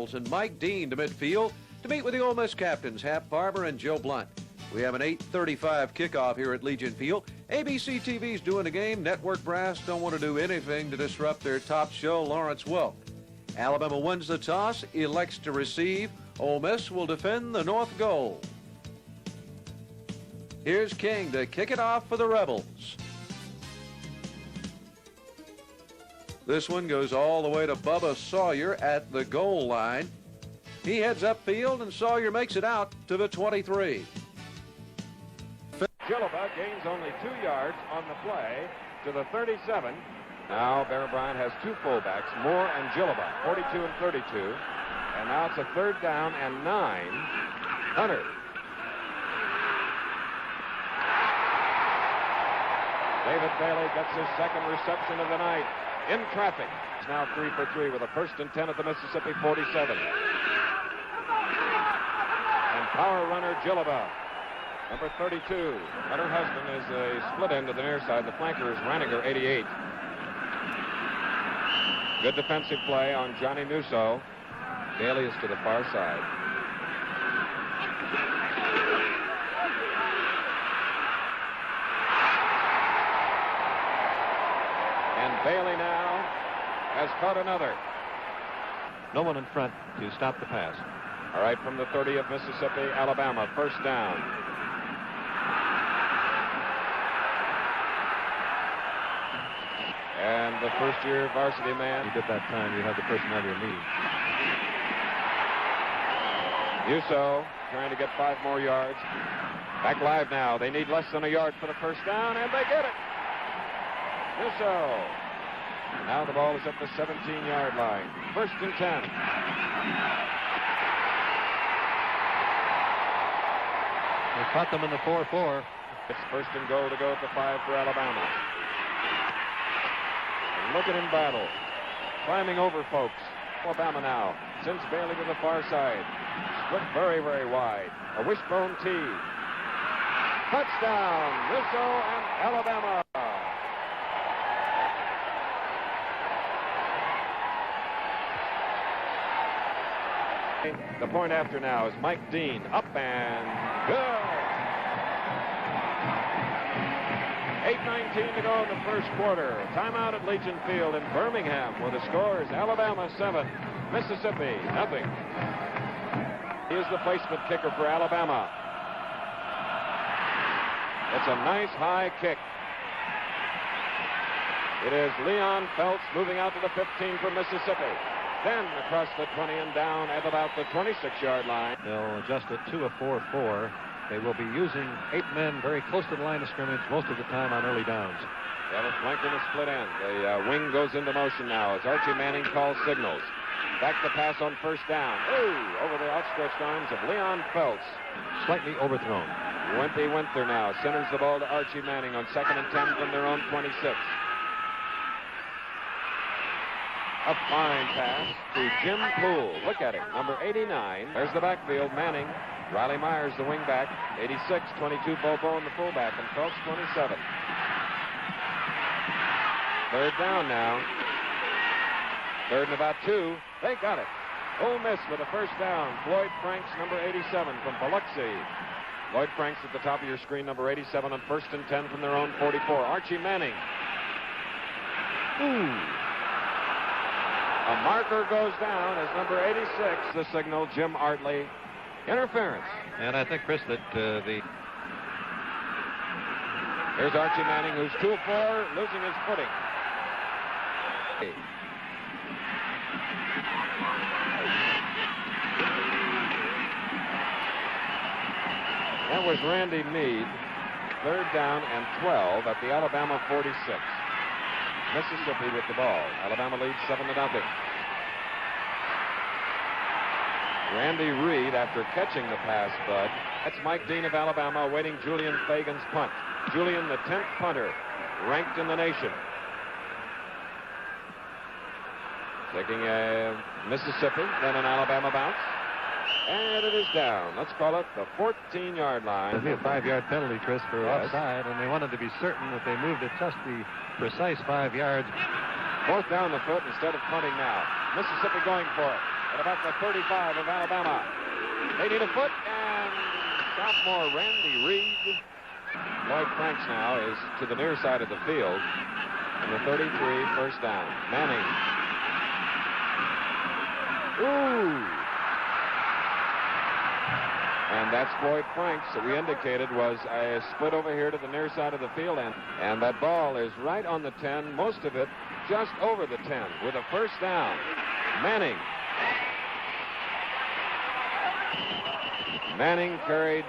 And Mike Dean to midfield to meet with the Ole Miss captains, Hap Barber and Joe Blunt. We have an 8:35 kickoff here at Legion Field. ABC TV's doing the game. Network brass don't want to do anything to disrupt their top show, Lawrence Welk. Alabama wins the toss, elects to receive. Ole Miss will defend the north goal. Here's King to kick it off for the Rebels. This one goes all the way to Bubba Sawyer at the goal line. He heads upfield, and Sawyer makes it out to the 23. Gillaba gains only 2 yards on the play to the 37. Now Bear Bryant has 2 fullbacks, Moore and Gillaba, 42 and 32. And now it's a 3rd down and 9. Hunter. David Bailey gets his 2nd reception of the night. In traffic. It's now 3 for 3 with a 1st and 10 at the Mississippi 47. And power runner Gillaba, number 32. Hunter Husband is a split end to the near side. The flanker is Raniger, 88. Good defensive play on Johnny Newso. Bailey is to the far side. Bailey now has caught another. No one in front to stop the pass. All right, from the 30 of Mississippi, Alabama, 1st down. And the first-year varsity man. You did that time, you had the person on your knee. Newso trying to get 5 more yards. Back live now. They need less than a yard for the 1st down, and they get it. Newso. Now the ball is at the 17-yard line. 1st and 10. They caught them in the 4-4. It's 1st and goal to go at the 5 for Alabama. And look at him battle. Climbing over folks. Alabama now sends Bailey to the far side. Split very, very wide. A wishbone tee. Touchdown, Newso and Alabama. The point after now is Mike Dean. Up and good. 8:19 to go in the 1st quarter. Timeout at Legion Field in Birmingham, where the score is Alabama 7, Mississippi nothing. Here's the placement kicker for Alabama. It's a nice high kick. It is Leon Phelps moving out to the 15 for Mississippi. Then across the 20 and down at about the 26-yard line. They'll adjust it to a 4-4. They will be using 8 men very close to the line of scrimmage most of the time on early downs. Yeah, the flank in the split end. The wing goes into motion now as Archie Manning calls signals. Back to pass on 1st down. Oh, over the outstretched arms of Leon Phelps. Slightly overthrown. Wimpy Winther now centers the ball to Archie Manning on 2nd and 10 from their own 26. A fine pass to Jim Poole. Look at him, number 89. There's the backfield, Manning. Riley Myers, the wingback. 86, 22, Bobo in the fullback, and Phelps, 27. 3rd down now. 3rd and about 2. They got it. Ole Miss with a 1st down. Floyd Franks, number 87 from Biloxi. Lloyd Franks at the top of your screen, number 87 on 1st and 10 from their own 44. Archie Manning. A marker goes down as number 86, the signal, Jim Artley. Interference. And I think, Chris, that Here's Archie Manning, who's 2 of 4, losing his footing. That was Randy Meade. 3rd down and 12 at the Alabama 46. Mississippi with the ball. Alabama leads 7-0. Randy Reed after catching the pass, Bud. That's Mike Dean of Alabama awaiting Julian Fagan's punt. Julian, the 10th punter, ranked in the nation. Taking a Mississippi, then an Alabama bounce. And it is down. Let's call it the 14-yard line. It'll be a 5-yard penalty, Chris, for offside, and they wanted to be certain that they moved it just the precise 5 yards. 4th down the foot instead of punting now. Mississippi going for it. at about the 35 of Alabama. They need a foot, and sophomore Randy Reed. Lloyd Franks now is to the near side of the field. And the 33, first down. Manning. Ooh. And that's Floyd Franks that we indicated was a split over here to the near side of the field. And that ball is right on the 10, most of it just over the 10 with a first down. Manning. Manning carried.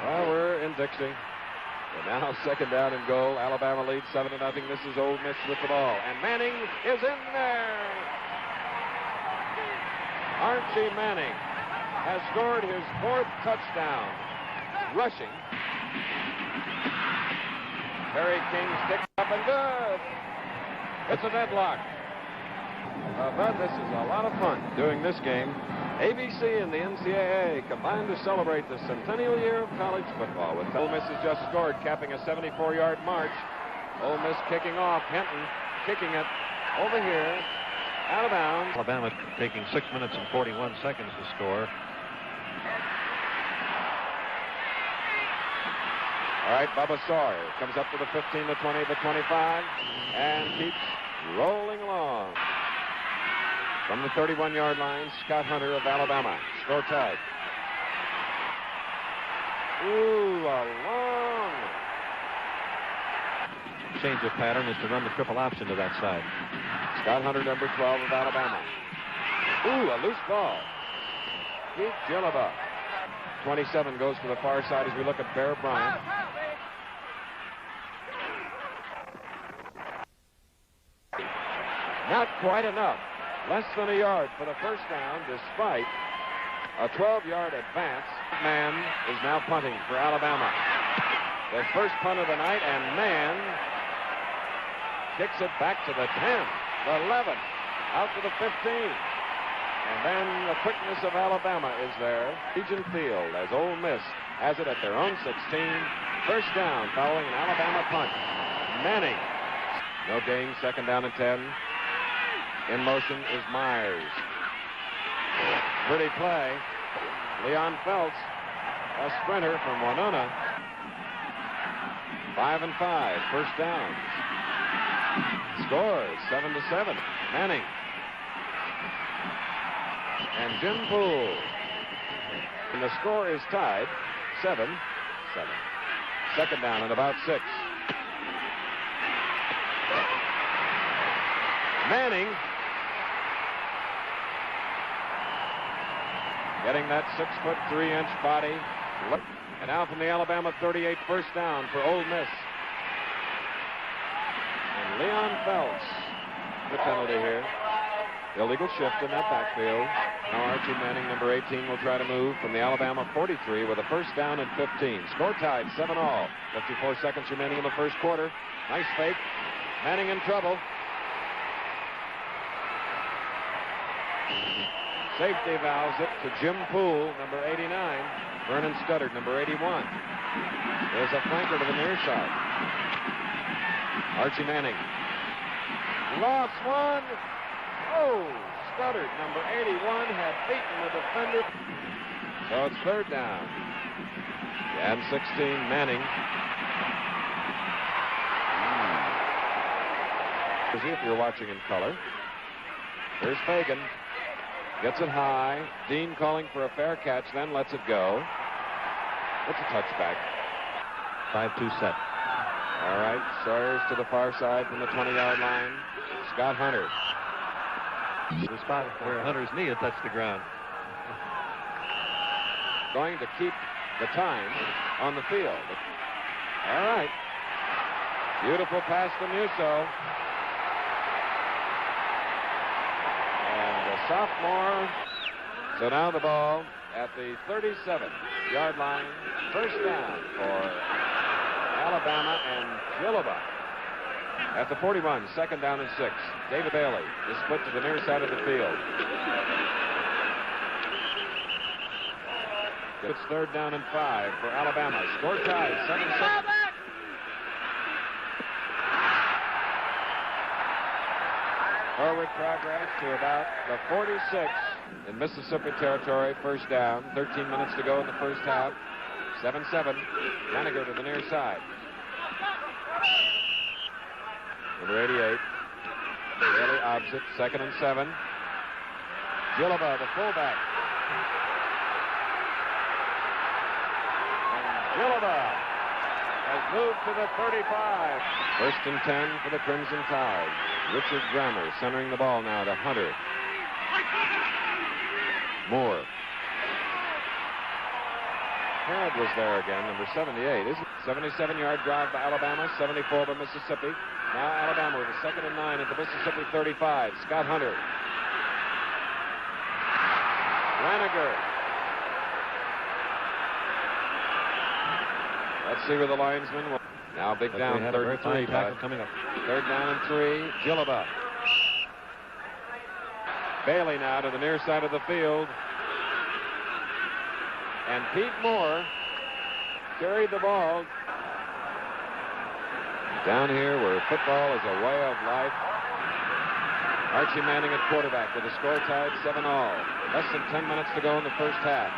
Well, we're in Dixie. And now second down and goal. Alabama leads 7-0. This is Ole Miss with the ball. And Manning is in there. Archie Manning has scored his 4th touchdown rushing. Harry King sticks up and good. It's a deadlock. But this is a lot of fun doing this game. ABC and the NCAA combined to celebrate the centennial year of college football. With Ole Miss has just scored, capping a 74-yard march. Ole Miss kicking off. Henton kicking it over here, out of bounds. Alabama taking 6 minutes and 41 seconds to score. All right, Bubba Sawyer comes up to the 15, the 20, the 25, and keeps rolling along. From the 31-yard line, Scott Hunter of Alabama. Score tied. Ooh, a long. Change of pattern is to run the triple option to that side. Scott Hunter, number 12 of Alabama. Ooh, a loose ball. Keith Gillaba. 27 goes to the far side as we look at Bear Bryant. Not quite enough. Less than a yard for the first down, despite a 12-yard advance. Mann is now punting for Alabama. Their first punt of the night, and Mann kicks it back to the 10, the 11, out to the 15. And then the quickness of Alabama is there. Legion Field as Ole Miss has it at their own 16. First down following an Alabama punt. Manning. No gain, second down and 10. In motion is Myers. Pretty play. Leon Phelps, a sprinter from Winona. 5 and 5, first downs. Scores 7-7. Manning. And Jim Poole. And the score is tied 7-7. Second down and about 6. Manning getting that 6'3" body. And now from the Alabama 38, first down for Ole Miss. And Leon Phelps, the penalty here. Illegal shift in that backfield. Now Archie Manning, number 18, will try to move from the Alabama 43 with a first down and 15. Score tied, 7-all. 54 seconds remaining in the first quarter. Nice fake. Manning in trouble. Safety valves it to Jim Poole, number 89. Vernon Studdard, number 81. There's a flanker to the near side. Archie Manning. Lost one. Oh, Studdard, number 81, had beaten the defender. So it's third down. And 16, Manning. If you're watching in color. Here's Fagan. Gets it high. Dean calling for a fair catch, then lets it go. It's a touchback. 5-2 set. All right, Sawyer's to the far side from the 20-yard line. Scott Hunter. The spot where Hunter's knee had touched the ground. Going to keep the time on the field. All right. Beautiful pass to Musso. Sophomore. So now the ball at the 37-yard line. First down for Alabama and Gillaba. At the 41, second down and 6. David Bailey is split to the near side of the field. It's third down and 5 for Alabama. Score tied, 7-6. Forward progress to about the 46. in Mississippi territory. First down. 13 minutes to go in the first half. 7-7. Laniger to the near side. Number 88. Bailey opposite. 2nd and 7. Gillaba, the fullback. And Gillaba has moved to the 35. 1st and 10 for the Crimson Tide. Richard Grammer centering the ball now to Hunter. Moore. Harrod was there again, number 78. 77-yard drive by Alabama, 74 by Mississippi. Now Alabama with a 2nd and 9 at the Mississippi 35. Scott Hunter. Laniger. Let's see where the linesman will. Now big down, 3rd and 3. Coming up. 3rd down and 3. Gillaba. Bailey now to the near side of the field. And Pete Moore carried the ball down here where football is a way of life. Archie Manning at quarterback with the score tied 7-all. Less than 10 minutes to go in the first half.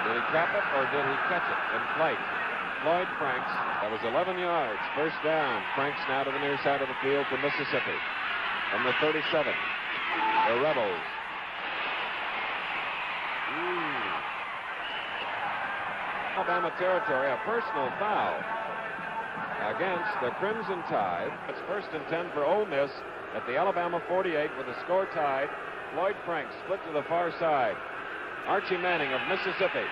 Did he trap it or did he catch it in flight? Floyd Franks. That was 11 yards. First down. Franks now to the near side of the field for Mississippi. From the 37. The Rebels. Alabama territory, a personal foul against the Crimson Tide. It's 1st and 10 for Ole Miss at the Alabama 48 with the score tied. Floyd Franks split to the far side. Archie Manning of Mississippi.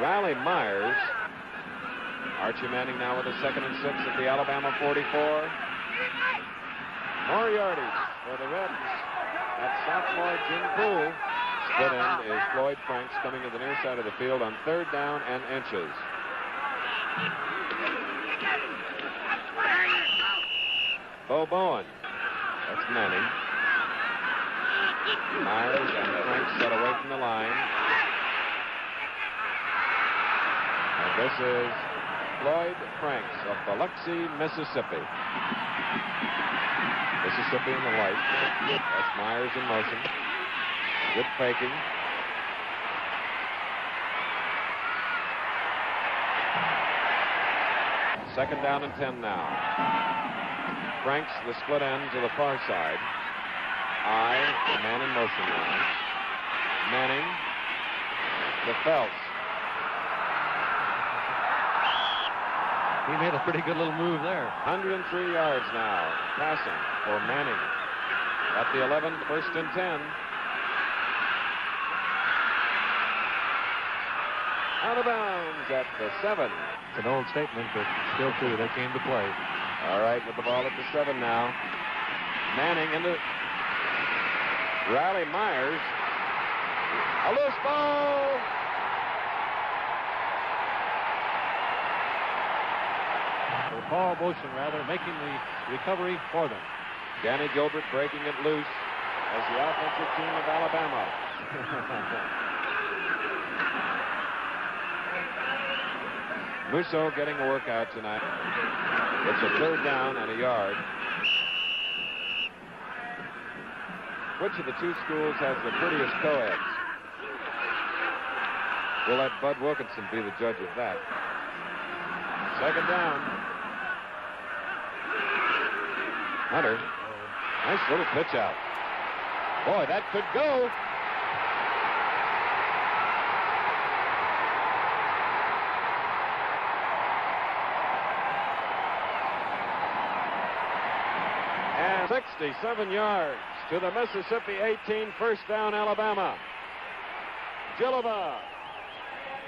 Riley Myers. Archie Manning now with a 2nd and 6 at the Alabama 44. More yardage for the Reds. That's sophomore Jim Poole. Split end is Floyd Franks coming to the near side of the field on 3rd down and inches. Bo Bowen. That's Manning. Myers and Franks set away from the line. And this is Floyd Franks of Biloxi, Mississippi. Mississippi in the light. That's Myers in motion. Good faking. Second down and 10 now. Franks, the split end to the far side. The man in motion now. Manning to Phelps. He made a pretty good little move there. 103 yards now passing for Manning. At the 11, 1st and 10. Out of bounds at the 7. It's an old statement, but still true. They came to play. All right, with the ball at the 7 now. Manning into Riley Myers. A loose ball. Or ball motion, rather, making the recovery for them. Danny Gilbert breaking it loose as the offensive team of Alabama. Musso getting a workout tonight. It's a 3rd down and a yard. Which of the two schools has the prettiest co-eds? We'll let Bud Wilkinson be the judge of that. 2nd down. Hunter. Nice little pitch out. Boy, that could go. And 67 yards to the Mississippi 18, 1st down Alabama. Gillaba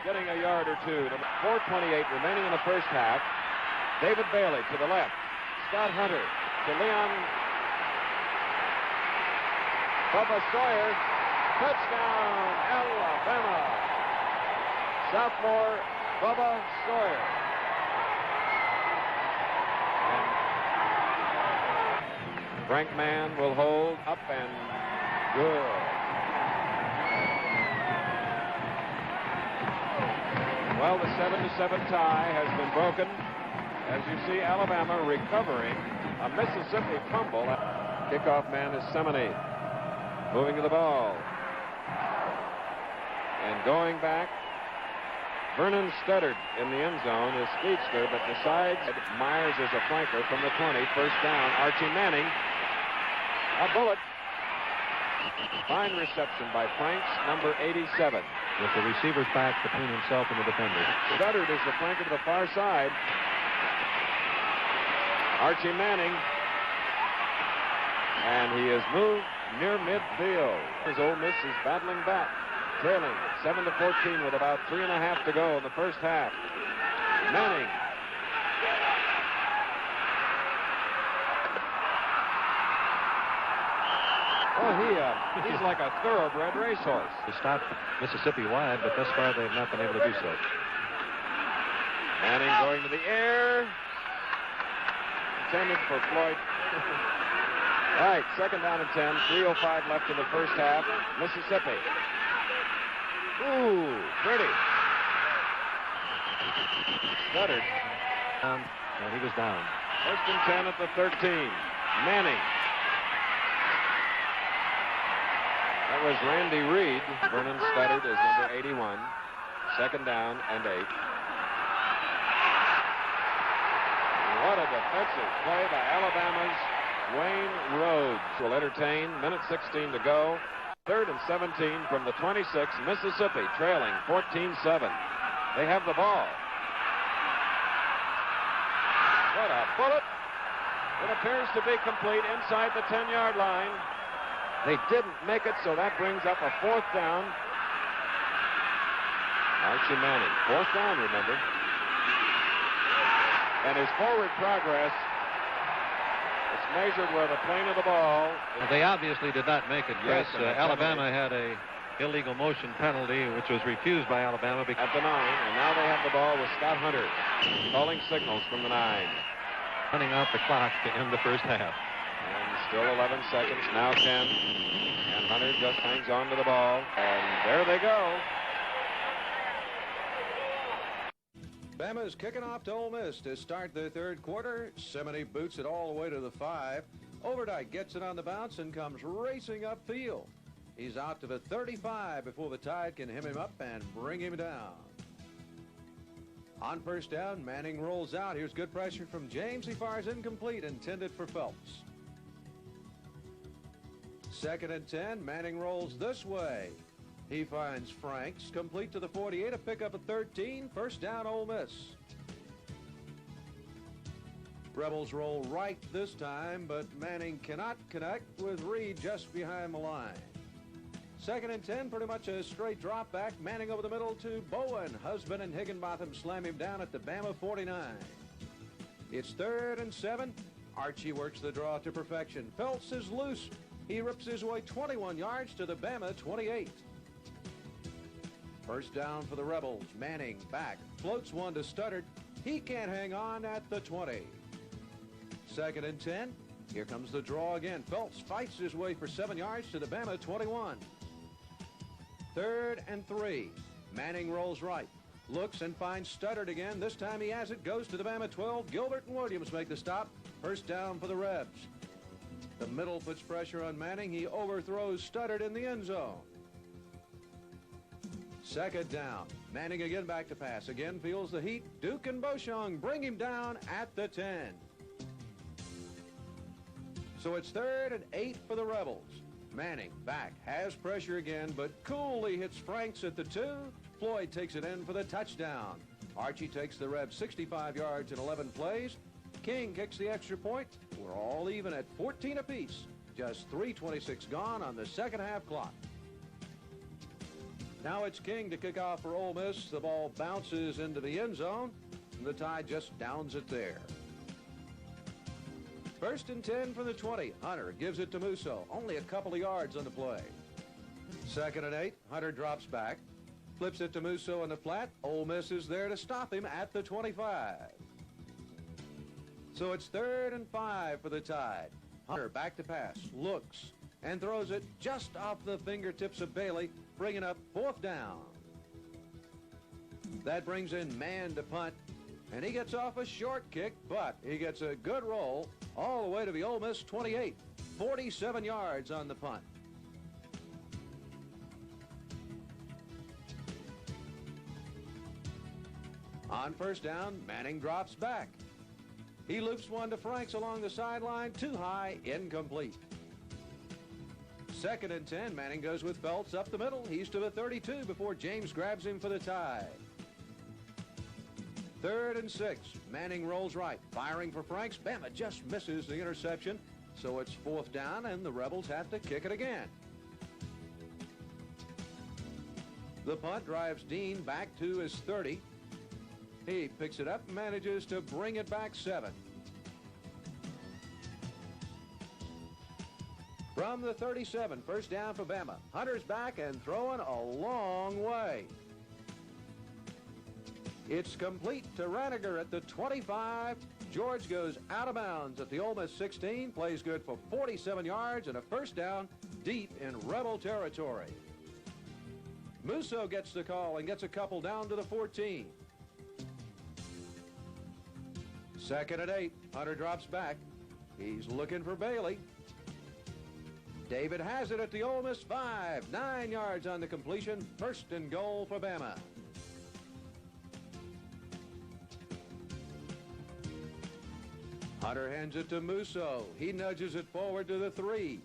getting a yard or two. 4:28 remaining in the first half. David Bailey to the left. Scott Hunter to Leon Bubba Sawyer. Touchdown, Alabama. Sophomore Bubba Sawyer. And Frank Mann will hold up and good. Well, the 7-7 tie has been broken As you see, Alabama recovering a Mississippi fumble. Kickoff man is Seminade. Moving to the ball. And going back, Vernon Studdard in the end zone is speedster, but decides Myers is a flanker from the 20. First down, Archie Manning. A bullet. Fine reception by Franks, number 87. With the receiver's back between himself and the defender. Studdard is the flanker to the far side. Archie Manning. And he is moved near midfield. As Ole Miss is battling back, trailing 7-14 with about 3.5 to go in the first half. Manning. Oh, he's like a thoroughbred racehorse. He stopped Mississippi wide, but thus far they've not been able to do so. Manning going to the air. Intended for Floyd. All right, second down and 10. 3:05 left in the first half. Mississippi. Ooh, pretty. Studdard. He was down. First and 10 at the 13. Manning. That was Randy Reed. Vernon Studdard is number 81. Second down and 8. What a defensive play by Alabama's Wayne Rhodes. Will entertain. Minute 16 to go. Third and 17 from the 26. Mississippi trailing 14-7. They have the ball. What a bullet. It appears to be complete inside the 10-yard line. They didn't make it, so that brings up a fourth down. Archie Manning. Fourth down, remember. And his forward progress is measured where the plane of the ball. They obviously did not make it, Chris. Yes, Alabama had a illegal motion penalty, which was refused by Alabama. At the 9, and now they have the ball with Scott Hunter calling signals from the 9. Running out the clock to end the first half. And still 11 seconds, now 10. And Hunter just hangs on to the ball. And there they go. Bama's kicking off to Ole Miss to start the third quarter. Seminy boots it all the way to the 5. Overdyke gets it on the bounce and comes racing upfield. He's out to the 35 before the Tide can hem him up and bring him down. On first down, Manning rolls out. Here's good pressure from James. He fires incomplete, intended for Phelps. Second and 10, Manning rolls this way. He finds Franks, complete to the 48, a pickup of 13. First down, Ole Miss. Rebels roll right this time, but Manning cannot connect with Reed just behind the line. Second and 10, pretty much a straight drop back. Manning over the middle to Bowen. Husband and Higginbotham slam him down at the Bama 49. It's third and 7. Archie works the draw to perfection. Phelps is loose. He rips his way 21 yards to the Bama 28. First down for the Rebels. Manning back. Floats one to Studdard. He can't hang on at the 20. Second and 10. Here comes the draw again. Phelps fights his way for 7 yards to the Bama 21. Third and 3. Manning rolls right. Looks and finds Studdard again. This time he has it. Goes to the Bama 12. Gilbert and Williams make the stop. First down for the Rebs. The middle puts pressure on Manning. He overthrows Studdard in the end zone. Second down. Manning again back to pass. Again feels the heat. Duke and Beauchamp bring him down at the 10. So it's third and 8 for the Rebels. Manning back, has pressure again, but coolly hits Franks at the 2. Floyd takes it in for the touchdown. Archie takes the Rebs 65 yards in 11 plays. King kicks the extra point. We're all even at 14 apiece. Just 3:26 gone on the second half clock. Now it's King to kick off for Ole Miss. The ball bounces into the end zone, and the Tide just downs it there. First and 10 from the 20. Hunter gives it to Musso. Only a couple of yards on the play. Second and 8. Hunter drops back. Flips it to Musso in the flat. Ole Miss is there to stop him at the 25. So it's third and 5 for the Tide. Hunter back to pass. Looks and throws it just off the fingertips of Bailey, bringing up fourth down. That brings in man to punt. And he gets off a short kick, but he gets a good roll all the way to the Ole Miss 28. 47 yards on the punt. On first down, Manning drops back. He loops one to Franks along the sideline, too high, incomplete. 2nd and 10, Manning goes with Phelps up the middle. He's to the 32 before James grabs him for the tie. 3rd and 6, Manning rolls right, firing for Franks. Bama just misses the interception, so it's 4th down, and the Rebels have to kick it again. The punt drives Dean back to his 30. He picks it up and manages to bring it back 7. From the 37, first down for Bama. Hunter's back and throwing a long way. It's complete to Raniger at the 25. George goes out of bounds at the Ole Miss 16, plays good for 47 yards and a first down deep in Rebel territory. Musso gets the call and gets a couple down to the 14. 2nd and 8. Hunter drops back. He's looking for Bailey. David has it at the Ole Miss 5. 9 yards on the completion. 1st and goal for Bama. Hunter hands it to Musso. He nudges it forward to the 3.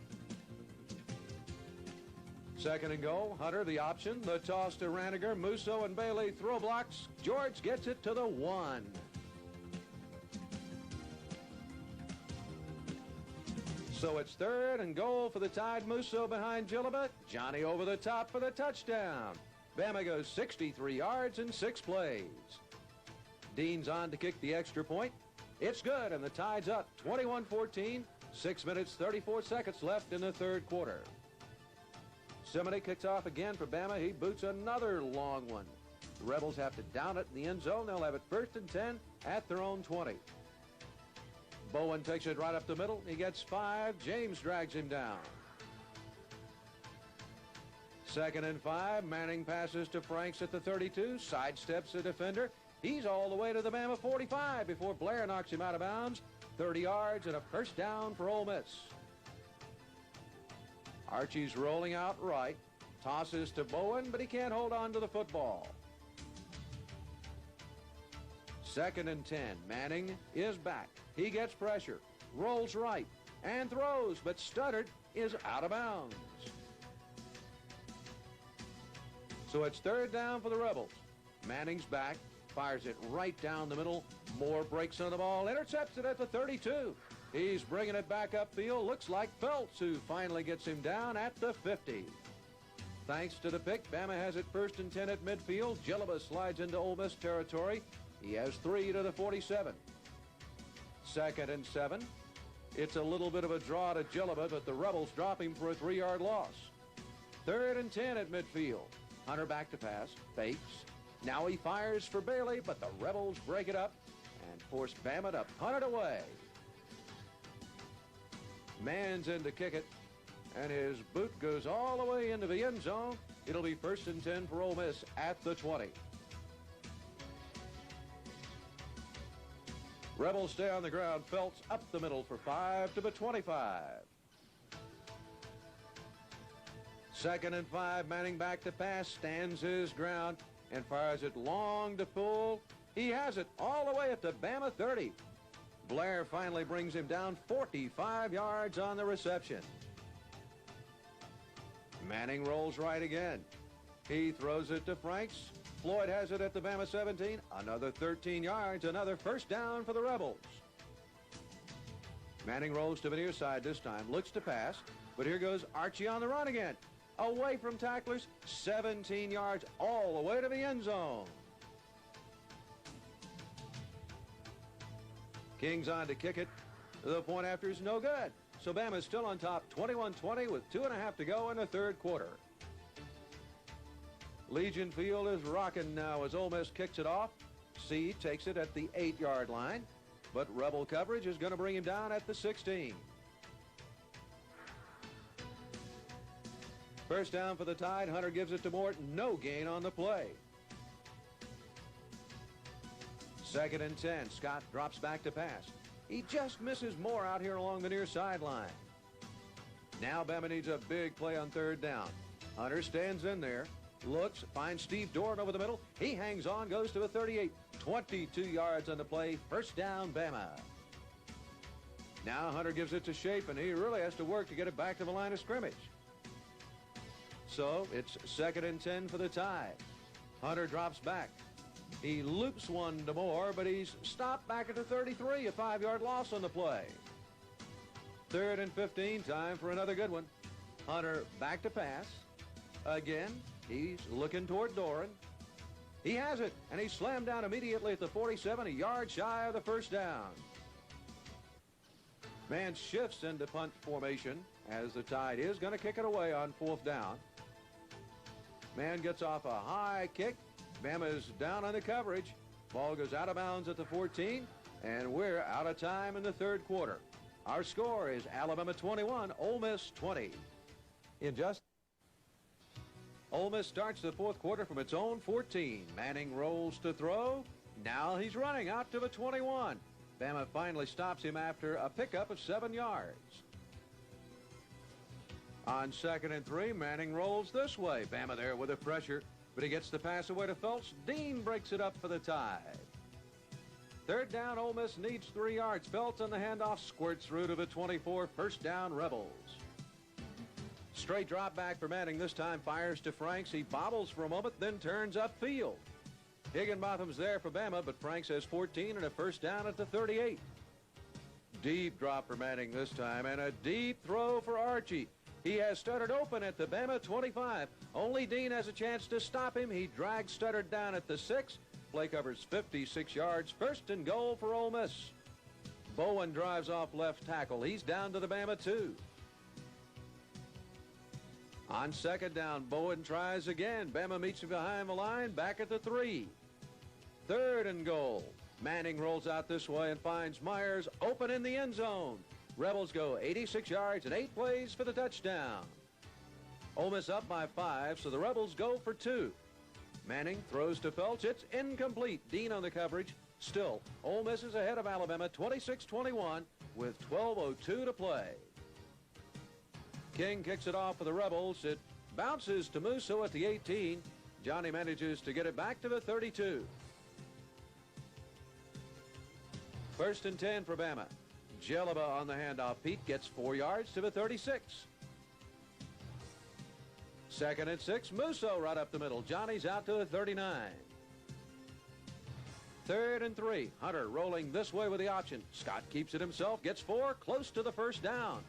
2nd and goal. Hunter the option. The toss to Raniger. Musso and Bailey throw blocks. George gets it to the 1. So it's 3rd and goal for the Tide. Musso behind Gillibet. Johnny over the top for the touchdown. Bama goes 63 yards in 6 plays. Dean's on to kick the extra point. It's good, and the Tide's up 21-14. 6 minutes, 34 seconds left in the 3rd quarter. Simony kicks off again for Bama. He boots another long one. The Rebels have to down it in the end zone. They'll have it 1st and 10 at their own 20. Bowen takes it right up the middle. He gets 5. James drags him down. 2nd and 5. Manning passes to Franks at the 32. Sidesteps the defender. He's all the way to the Bama 45 before Blair knocks him out of bounds. 30 yards and a first down for Ole Miss. Archie's rolling out right. Tosses to Bowen, but he can't hold on to the football. 2nd and 10. Manning is back. He gets pressure, rolls right, and throws, but Studdard is out of bounds. So it's 3rd down for the Rebels. Manning's back, fires it right down the middle. Moore breaks on the ball, intercepts it at the 32. He's bringing it back upfield. Looks like Phelps, who finally gets him down at the 50. Thanks to the pick, Bama has it 1st and 10 at midfield. Gillibet slides into Ole Miss territory. He has 3 to the 47. 2nd and 7. It's a little bit of a draw to Gillibet, but the Rebels drop him for a 3-yard loss. 3rd and 10 at midfield. Hunter back to pass, fakes. Now he fires for Bailey, but the Rebels break it up and force Bama to punt it away. Mann's in to kick it, and his boot goes all the way into the end zone. It'll be 1st and 10 for Ole Miss at the 20. Rebels stay on the ground. Phelps up the middle for 5 to the 25. 2nd and 5. Manning back to pass, stands his ground, and fires it long to Poole. He has it all the way at the Bama 30. Blair finally brings him down 45 yards on the reception. Manning rolls right again. He throws it to Franks. Floyd has it at the Bama 17. Another 13 yards, another first down for the Rebels. Manning rolls to the near side this time, looks to pass, but here goes Archie on the run again. Away from tacklers, 17 yards all the way to the end zone. King's on to kick it. The point after is no good. So Bama's still on top, 21-20 with 2.5 to go in the 3rd quarter. Legion Field is rocking now as Ole Miss kicks it off. Seed takes it at the 8-yard line, but Rebel coverage is going to bring him down at the 16. First down for the Tide. Hunter gives it to Morton. No gain on the play. 2nd and 10. Scott drops back to pass. He just misses Moore out here along the near sideline. Now Bama needs a big play on 3rd down. Hunter stands in there, looks, finds Steve Dorn over the middle. He hangs on, goes to the 38. 22 yards on the play. 1st down, Bama. Now Hunter gives it to Shape, and he really has to work to get it back to the line of scrimmage. So it's 2nd and 10 for the Tide. Hunter drops back. He loops one to Moore, but he's stopped back at the 33, a 5-yard loss on the play. 3rd and 15, time for another good one. Hunter back to pass. Again, he's looking toward Doran. He has it, and he's slammed down immediately at the 47, a yard shy of the 1st down. Man shifts into punt formation as the Tide is going to kick it away on 4th down. Man gets off a high kick. Bama's down on the coverage. Ball goes out of bounds at the 14, and we're out of time in the 3rd quarter. Our score is Alabama 21, Ole Miss 20. Ole Miss starts the 4th quarter from its own 14. Manning rolls to throw. Now he's running out to the 21. Bama finally stops him after a pickup of 7 yards. On 2nd and 3, Manning rolls this way. Bama there with the pressure, but he gets the pass away to Phelps. Dean breaks it up for the Tide. 3rd down, Ole Miss needs 3 yards. Phelps on the handoff squirts through to the 24. 1st down, Rebels. Straight drop back for Manning. This time fires to Franks. He bobbles for a moment, then turns upfield. Higginbotham's there for Bama, but Franks has 14 and a 1st down at the 38. Deep drop for Manning this time, and a deep throw for Archie. He has Studdard open at the Bama 25. Only Dean has a chance to stop him. He drags Studdard down at the 6. Play covers 56 yards. 1st and goal for Ole Miss. Bowen drives off left tackle. He's down to the Bama 2. On 2nd down, Bowen tries again. Bama meets him behind the line, back at the 3. 3rd and goal. Manning rolls out this way and finds Myers open in the end zone. Rebels go 86 yards and 8 plays for the touchdown. Ole Miss up by 5, so the Rebels go for 2. Manning throws to Phelps. It's incomplete. Dean on the coverage. Still, Ole Miss is ahead of Alabama 26-21 with 12:02 to play. King kicks it off for the Rebels. It bounces to Musso at the 18. Johnny manages to get it back to the 32. 1st and 10 for Bama. Jelaba on the handoff. Pete gets 4 yards to the 36. 2nd and 6. Musso right up the middle. Johnny's out to the 39. 3rd and 3. Hunter rolling this way with the option. Scott keeps it himself. Gets 4. Close to the 1st down.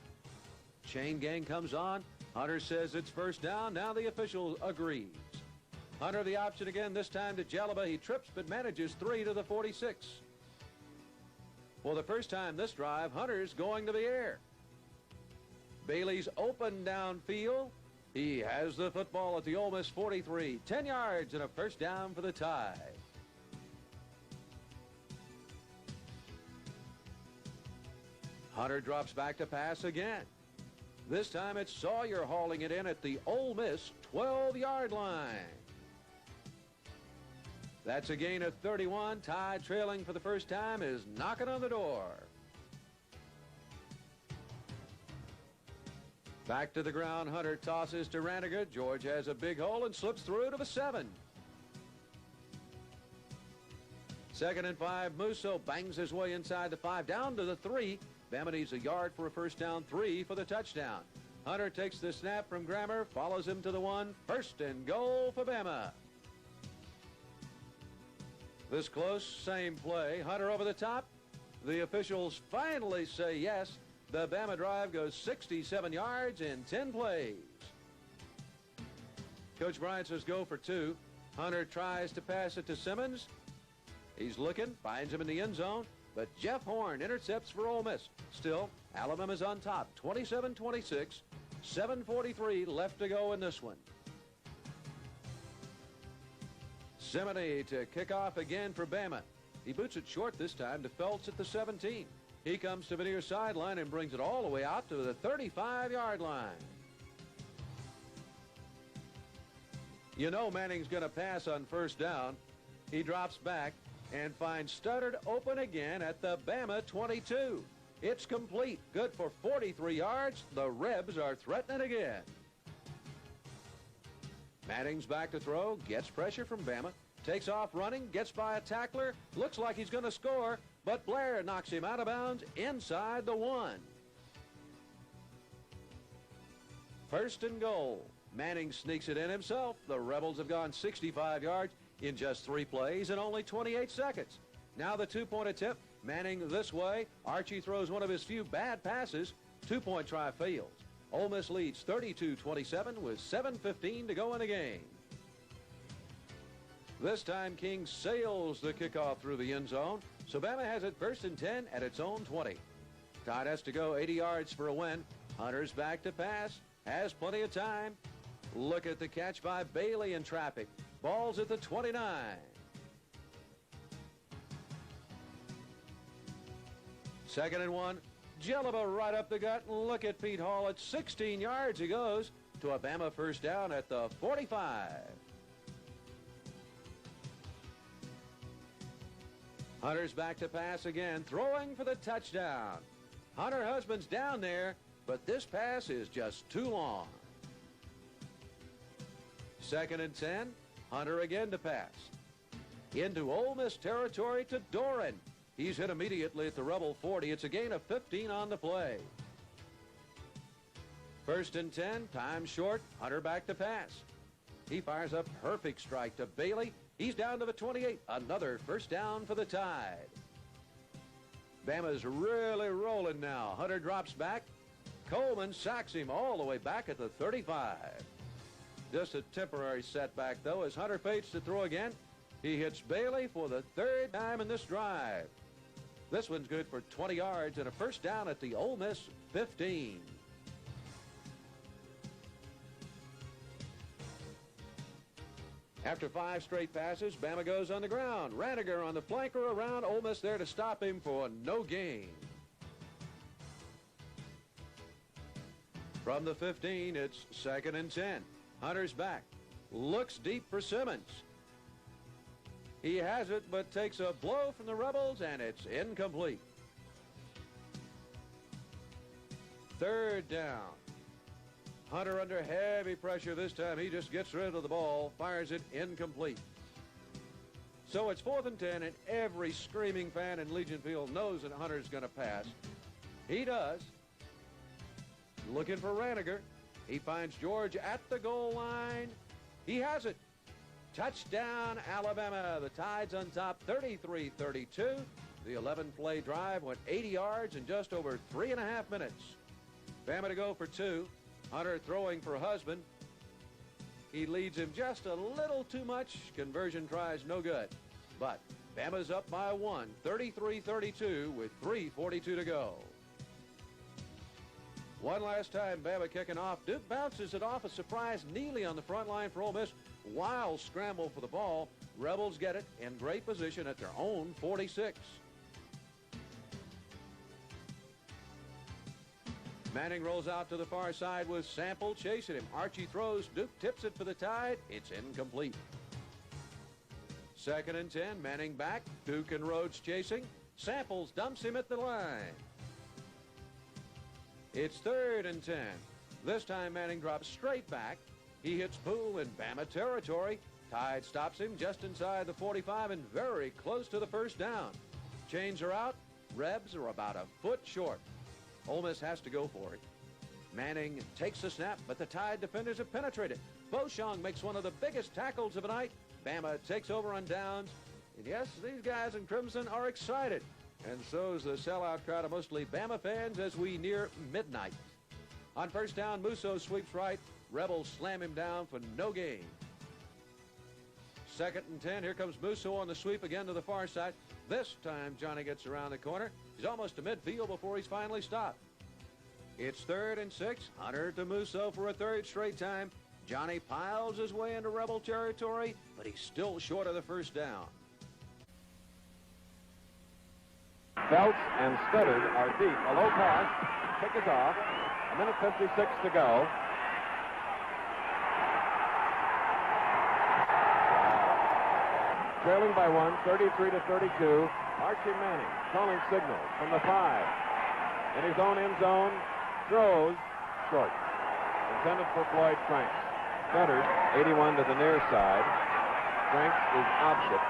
Chain gang comes on. Hunter says it's 1st down. Now the official agrees. Hunter the option again, this time to Jelaba. He trips but manages 3 to the 46. For the first time this drive, Hunter's going to the air. Bailey's open downfield. He has the football at the Ole Miss 43. 10 yards and a 1st down for the Tide. Hunter drops back to pass again. This time it's Sawyer hauling it in at the Ole Miss 12-yard line. That's a gain of 31. Tide trailing for the first time is knocking on the door. Back to the ground. Hunter tosses to Ranniger. George has a big hole and slips through to the 7. 2nd and 5. Musso bangs his way inside the 5 down to the 3. Bama needs a yard for a 1st down, 3 for the touchdown. Hunter takes the snap from Grammer, follows him to the 1. 1st and goal for Bama. This close, same play. Hunter over the top. The officials finally say yes. The Bama drive goes 67 yards in 10 plays. Coach Bryant says go for 2. Hunter tries to pass it to Simmons. He's looking, finds him in the end zone, but Jeff Horn intercepts for Ole Miss. Still, Alabama's on top, 27-26, 7:43 left to go in this one. Simony to kick off again for Bama. He boots it short this time to Phelps at the 17. He comes to the near sideline and brings it all the way out to the 35-yard line. You know Manning's going to pass on 1st down. He drops back. and finds Studdard open again at the Bama 22. It's complete. Good for 43 yards. The Rebs are threatening again. Manning's back to throw. Gets pressure from Bama. Takes off running. Gets by a tackler. Looks like he's going to score. But Blair knocks him out of bounds inside the 1. First and goal. Manning sneaks it in himself. The Rebels have gone 65 yards in just 3 plays in only 28 seconds. Now the 2-point attempt. Manning this way. Archie throws one of his few bad passes. 2-point try fails. Ole Miss leads 32-27 with 7:15 to go in the game. This time King sails the kickoff through the end zone. So Bama has it first and 10 at its own 20. Tide has to go 80 yards for a win. Hunter's back to pass. Has plenty of time. Look at the catch by Bailey in traffic. Ball's at the 29. Second and 1. Jelliba right up the gut. Look at Pete Hall at 16 yards. He goes to a Bama first down at the 45. Hunter's back to pass again, throwing for the touchdown. Hunter Husband's down there, but this pass is just too long. Second and 10. Hunter again to pass. Into Ole Miss territory to Doran. He's hit immediately at the Rebel 40. It's a gain of 15 on the play. First and 10. Time short. Hunter back to pass. He fires a perfect strike to Bailey. He's down to the 28. Another first down for the Tide. Bama's really rolling now. Hunter drops back. Coleman sacks him all the way back at the 35. Just a temporary setback, though, as Hunter fates to throw again. He hits Bailey for the 3rd time in this drive. This one's good for 20 yards and a first down at the Ole Miss 15. After 5 straight passes, Bama goes on the ground. Raniger on the flanker around. Ole Miss there to stop him for no gain. From the 15, it's second and 10. Hunter's back. Looks deep for Simmons. He has it, but takes a blow from the Rebels, and it's incomplete. Third down. Hunter under heavy pressure this time. He just gets rid of the ball, fires it incomplete. So it's 4th and 10, and every screaming fan in Legion Field knows that Hunter's going to pass. He does. Looking for Raniger. He finds George at the goal line. He has it. Touchdown, Alabama. The Tide's on top, 33-32. The 11-play drive went 80 yards in just over 3.5 minutes. Bama to go for 2. Hunter throwing for Husband. He leads him just a little too much. Conversion tries no good. But Bama's up by 1, 33-32 with 3:42 to go. One last time, Bama kicking off. Duke bounces it off a surprise Neely on the front line for Ole Miss. Wild scramble for the ball. Rebels get it in great position at their own 46. Manning rolls out to the far side with Sample chasing him. Archie throws. Duke tips it for the Tide. It's incomplete. Second and 10. Manning back. Duke and Rhodes chasing. Samples dumps him at the line. It's 3rd and 10. This time Manning drops straight back. He hits Poole in Bama territory. Tide stops him just inside the 45 and very close to the first down. Chains are out. Rebs are about a foot short. Ole Miss has to go for it. Manning takes the snap, but the Tide defenders have penetrated. Beauchamp makes one of the biggest tackles of the night. Bama takes over on downs. And yes, these guys in Crimson are excited. And so is the sellout crowd of mostly Bama fans as we near midnight. On first down, Musso sweeps right. Rebels slam him down for no gain. Second and 10. Here comes Musso on the sweep again to the far side. This time Johnny gets around the corner. He's almost to midfield before he's finally stopped. It's 3rd and 6. Hunter to Musso for a 3rd straight time. Johnny piles his way into Rebel territory, but he's still short of the first down. Felts and Studdard are deep. A low pass. Kick is off. 1:56 to go. trailing by 1, 33-32. Archie Manning calling signals from the 5. In his own end zone, throws short. Intended for Floyd Franks. Stuttered, 81 to the near side. Franks is opposite.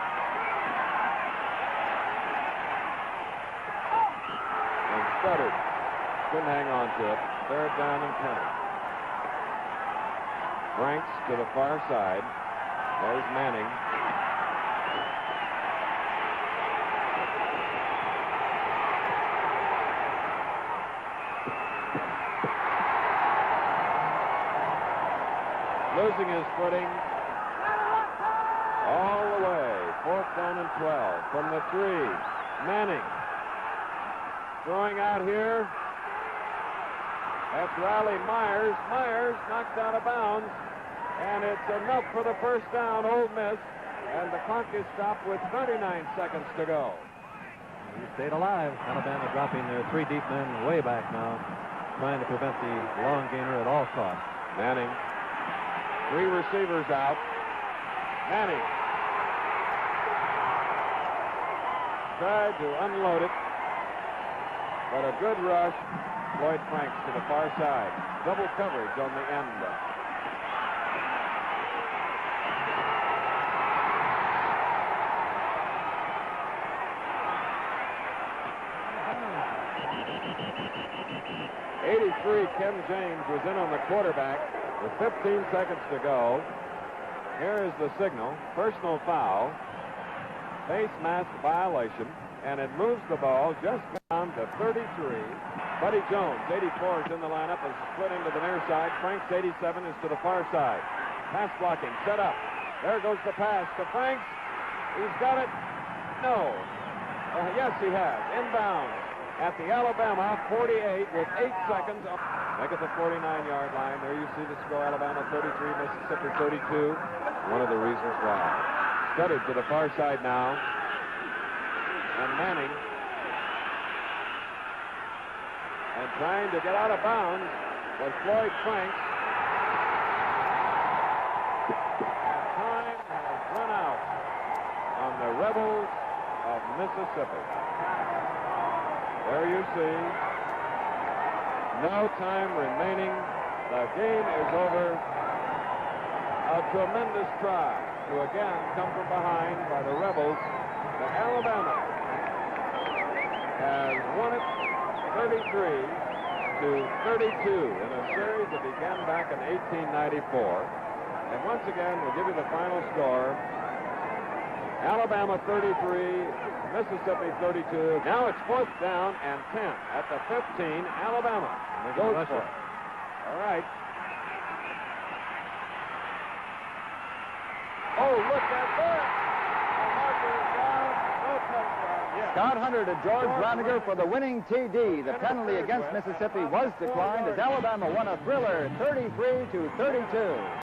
And stuttered. Couldn't hang on to it. 3rd down and 10. Franks to the far side. There's Manning. Losing his footing all the way. 4th down and 12 from the 3. Manning throwing out here. That's Riley Myers. Myers knocked out of bounds, and it's enough for the 1st down, Ole Miss, and the clock is stopped with 39 seconds to go. He stayed alive. Alabama dropping their 3 deep men way back now, trying to prevent the long gainer at all costs. Manning. 3 receivers out. Manning tried to unload it, but a good rush. Floyd Franks to the far side. Double coverage on the end. Ken James was in on the quarterback with 15 seconds to go. Here is the signal. Personal foul. Face mask violation. And it moves the ball just down to 33. Buddy Jones, 84, is in the lineup, is split into the near side. Franks, 87, is to the far side. Pass blocking, set up. There goes the pass to Franks. He's got it. No. Yes, he has. Inbound at the Alabama 48 with 8 seconds. Back at the 49-yard line. There you see the score, Alabama 33, Mississippi 32. One of the reasons why. Stuttered to the far side now. And Manning. And trying to get out of bounds was Floyd Franks. And time has run out on the Rebels of Mississippi. There you see. No time remaining. The game is over. A tremendous try to again come from behind by the Rebels. But Alabama has won it 33 to 32 in a series that began back in 1894. And once again, we'll give you the final score. Alabama 33, Mississippi 32. Now it's 4th down and 10 at the 15. Alabama goes for it. All right. Oh, look at that. The marker is down. No touchdown. Yes. Scott Hunter to George Raniger for the winning TD. The penalty against Mississippi was declined as Alabama won a thriller 33 to 32.